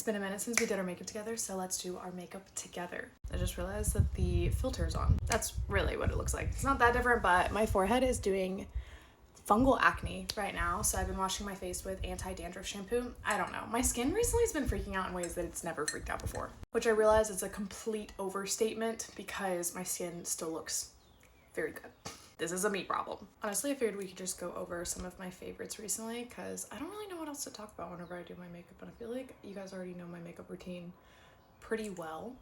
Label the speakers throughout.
Speaker 1: been a minute since we did our makeup together, so let's do our makeup together. I just realized that the filter's on. That's really what it looks like. It's not that different, but my forehead is doing fungal acne right now, so I've been washing my face with anti-dandruff shampoo. I don't know. My skin recently has been freaking out in ways that it's never freaked out before, which I realize is a complete overstatement because my skin still looks very good. This is a me problem. Honestly, I figured we could just go over some of my favorites recently because I don't really know what else to talk about whenever I do my makeup, and I feel like you guys already know my makeup routine pretty well.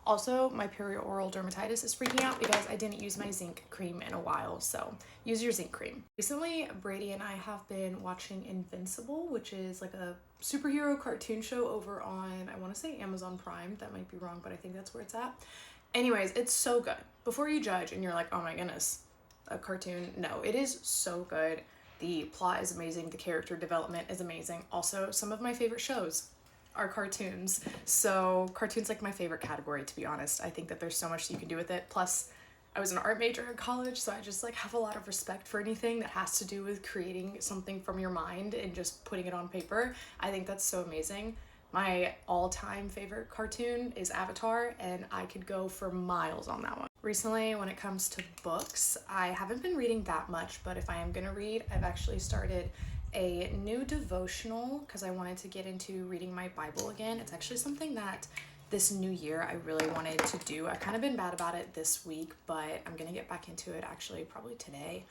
Speaker 1: Also, my perioral dermatitis is freaking out because I didn't use my zinc cream in a while, so use your zinc cream. Recently, Brady and I have been watching Invincible, which is like a superhero cartoon show over on, I want to say Amazon Prime. That might be wrong, but I think that's where it's at. Anyways, it's so good. Before you judge and you're like, oh my goodness, a cartoon. No, it is so good. The plot is amazing. The character development is amazing. Also, some of my favorite shows are cartoons. So cartoons like my favorite category, to be honest. I think that there's so much you can do with it. Plus, I was an art major in college, so I just like have a lot of respect for anything that has to do with creating something from your mind and just putting it on paper. I think that's so amazing. My all-time favorite cartoon is Avatar, and I could go for miles on that one. Recently, when it comes to books, I haven't been reading that much, but if I am gonna read, I've actually started a new devotional because I wanted to get into reading my Bible again. It's actually something that this new year I really wanted to do. I've kind of been bad about it this week, but I'm gonna get back into it actually probably today.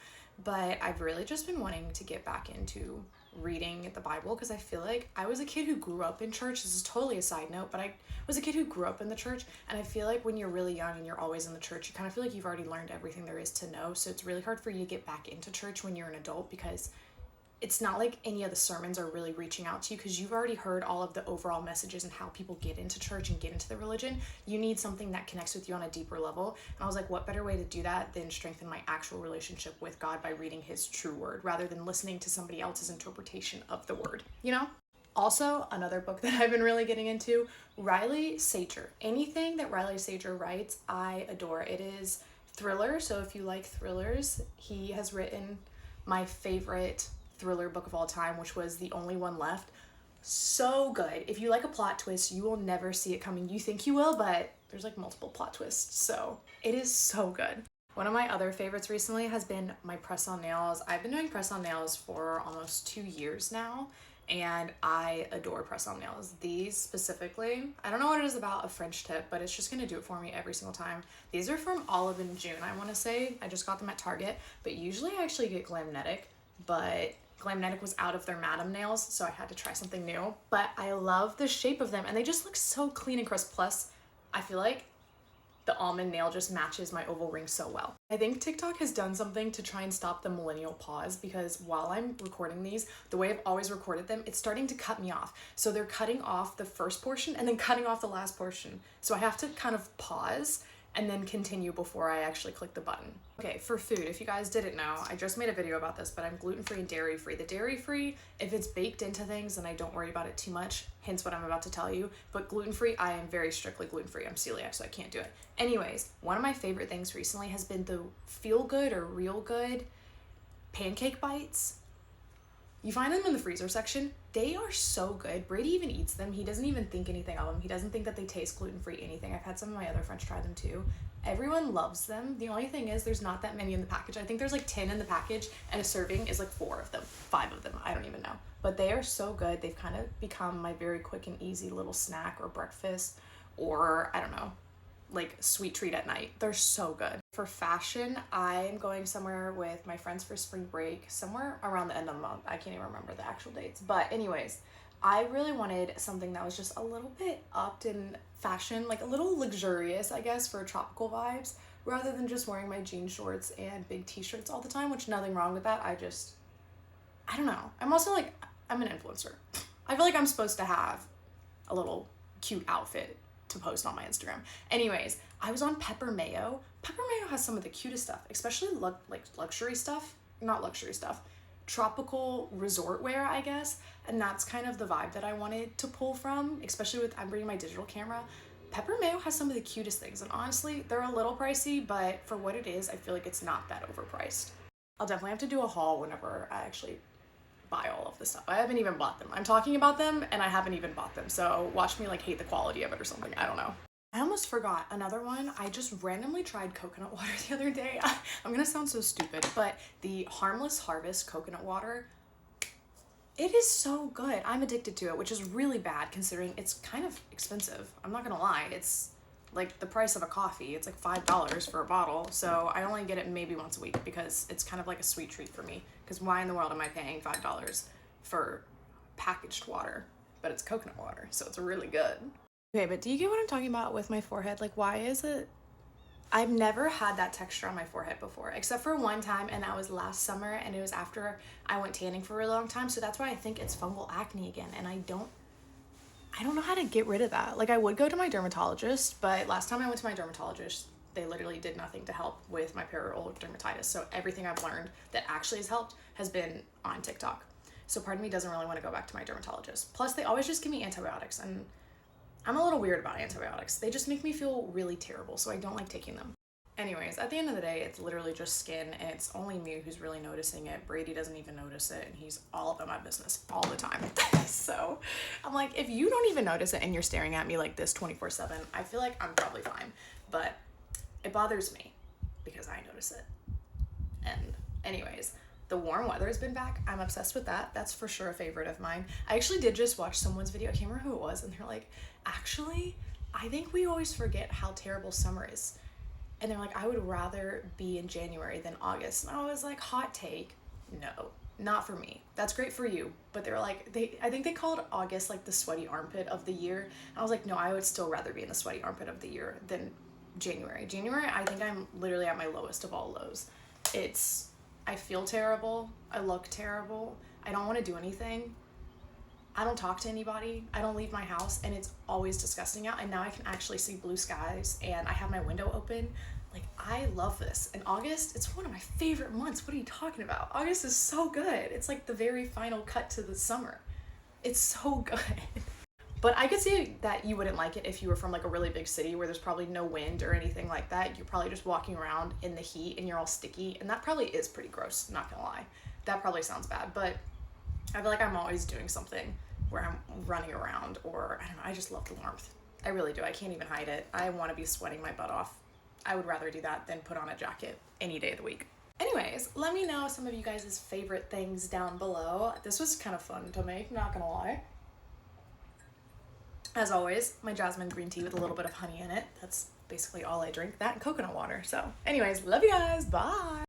Speaker 1: But I've really just been wanting to get back into reading the Bible because I feel like I was a kid who grew up in church. This is totally a side note, but I was a kid who grew up in the church, and I feel like when you're really young and you're always in the church, you kind of feel like you've already learned everything there is to know. So it's really hard for you to get back into church when you're an adult because it's not like any of the sermons are really reaching out to you because you've already heard all of the overall messages and how people get into church and get into the religion. You need something that connects with you on a deeper level. And I was like, what better way to do that than strengthen my actual relationship with God by reading his true word rather than listening to somebody else's interpretation of the word, you know? Also, another book that I've been really getting into, Riley Sager. Anything that Riley Sager writes, I adore. It is thriller, so if you like thrillers, he has written my favorite thriller book of all time, which was The Only One Left. So good. If you like a plot twist, you will never see it coming. You think you will, but there's like multiple plot twists, so it is so good. One of my other favorites recently has been my press-on nails. I've been doing press-on nails for almost 2 years now, and I adore press-on nails. These specifically, I don't know what it is about a French tip, but it's just gonna do it for me every single time. These are from Olive and June, I wanna say. I just got them at Target, but usually I actually get Glamnetic, but Glamnetic was out of their Madam nails, so I had to try something new. But I love the shape of them, and they just look so clean and crisp. Plus, I feel like the almond nail just matches my oval ring so well. I think TikTok has done something to try and stop the millennial pause because while I'm recording these, the way I've always recorded them, it's starting to cut me off. So they're cutting off the first portion and then cutting off the last portion. So I have to kind of pause and then continue before I actually click the button. Okay, for food, if you guys didn't know, I just made a video about this, but I'm gluten-free and dairy-free. The dairy-free, if it's baked into things, then I don't worry about it too much, hence what I'm about to tell you. But gluten-free, I am very strictly gluten-free. I'm celiac, so I can't do it. Anyways, one of my favorite things recently has been the Feel Good or Real Good pancake bites. You find them in the freezer section. They are so good. Brady even eats them. He doesn't even think anything of them. He doesn't think that they taste gluten-free anything. I've had some of my other friends try them too. Everyone loves them. The only thing is there's not that many in the package. I think there's like 10 in the package and a serving is like 4 of them, 5 of them. I don't even know. But they are so good. They've kind of become my very quick and easy little snack or breakfast or I don't know, like sweet treat at night. They're so good. For fashion, I am going somewhere with my friends for spring break, somewhere around the end of the month. I can't even remember the actual dates. But anyways, I really wanted something that was just a little bit upped in fashion, like a little luxurious, I guess, for tropical vibes, rather than just wearing my jean shorts and big t-shirts all the time, which nothing wrong with that. I don't know. I'm also like, I'm an influencer. I feel like I'm supposed to have a little cute outfit to post on my Instagram. Anyways, I was on Pepper Mayo. Pepper Mayo has some of the cutest stuff, especially like luxury stuff, not luxury stuff, tropical resort wear, I guess. And that's kind of the vibe that I wanted to pull from, especially with, I'm bringing my digital camera. Pepper Mayo has some of the cutest things, and honestly, they're a little pricey, but for what it is, I feel like it's not that overpriced. I'll definitely have to do a haul whenever I actually buy all of this stuff. I haven't even bought them. I'm talking about them and I haven't even bought them. So watch me like hate the quality of it or something. I don't know. I almost forgot another one. I just randomly tried coconut water the other day. I'm gonna sound so stupid, but the Harmless Harvest coconut water, it is so good. I'm addicted to it, which is really bad considering it's kind of expensive. I'm not gonna lie. It's like the price of a coffee. It's like $5 for a bottle. So I only get it maybe once a week because it's kind of like a sweet treat for me. Because why in the world am I paying $5 for packaged water? But it's coconut water, so it's really good. Okay, but do you get what I'm talking about with my forehead? Like, why is it? I've never had that texture on my forehead before, except for one time, and that was last summer, and it was after I went tanning for a really long time, so that's why I think it's fungal acne again, and I don't know how to get rid of that. Like, I would go to my dermatologist, but last time I went to my dermatologist, they literally did nothing to help with my perioral dermatitis, so everything I've learned that actually has helped has been on TikTok. So part of me doesn't really want to go back to my dermatologist. Plus, they always just give me antibiotics, and I'm a little weird about antibiotics. They just make me feel really terrible, so I don't like taking them. Anyways, at the end of the day, it's literally just skin, and it's only me who's really noticing it. Brady doesn't even notice it, and he's all up in my business all the time. So I'm like, if you don't even notice it and you're staring at me like this 24/7, I feel like I'm probably fine. But it bothers me because I notice it. And anyways, the warm weather has been back. I'm obsessed with that. That's for sure a favorite of mine. I actually did just watch someone's video. I can't remember who it was. And they're like, actually, I think we always forget how terrible summer is. And they're like, I would rather be in January than August. And I was like, hot take. No, not for me. That's great for you. But they're like, I think they called August like the sweaty armpit of the year. And I was like, no, I would still rather be in the sweaty armpit of the year than January. January, I think I'm literally at my lowest of all lows. I feel terrible. I look terrible. I don't want to do anything. I don't talk to anybody. I don't leave my house, and it's always disgusting out. And now I can actually see blue skies, and I have my window open. Like, I love this. And August, it's one of my favorite months. What are you talking about? August is so good. It's like the very final cut to the summer. It's so good. But I could see that you wouldn't like it if you were from like a really big city where there's probably no wind or anything like that. You're probably just walking around in the heat and you're all sticky, and that probably is pretty gross, not gonna lie. That probably sounds bad, but I feel like I'm always doing something where I'm running around, or I don't know, I just love the warmth. I really do. I can't even hide it. I want to be sweating my butt off. I would rather do that than put on a jacket any day of the week. Anyways, let me know some of you guys' favorite things down below. This was kind of fun to make, not gonna lie. As always, my jasmine green tea with a little bit of honey in it. That's basically all I drink. That and coconut water. So anyways, love you guys. Bye.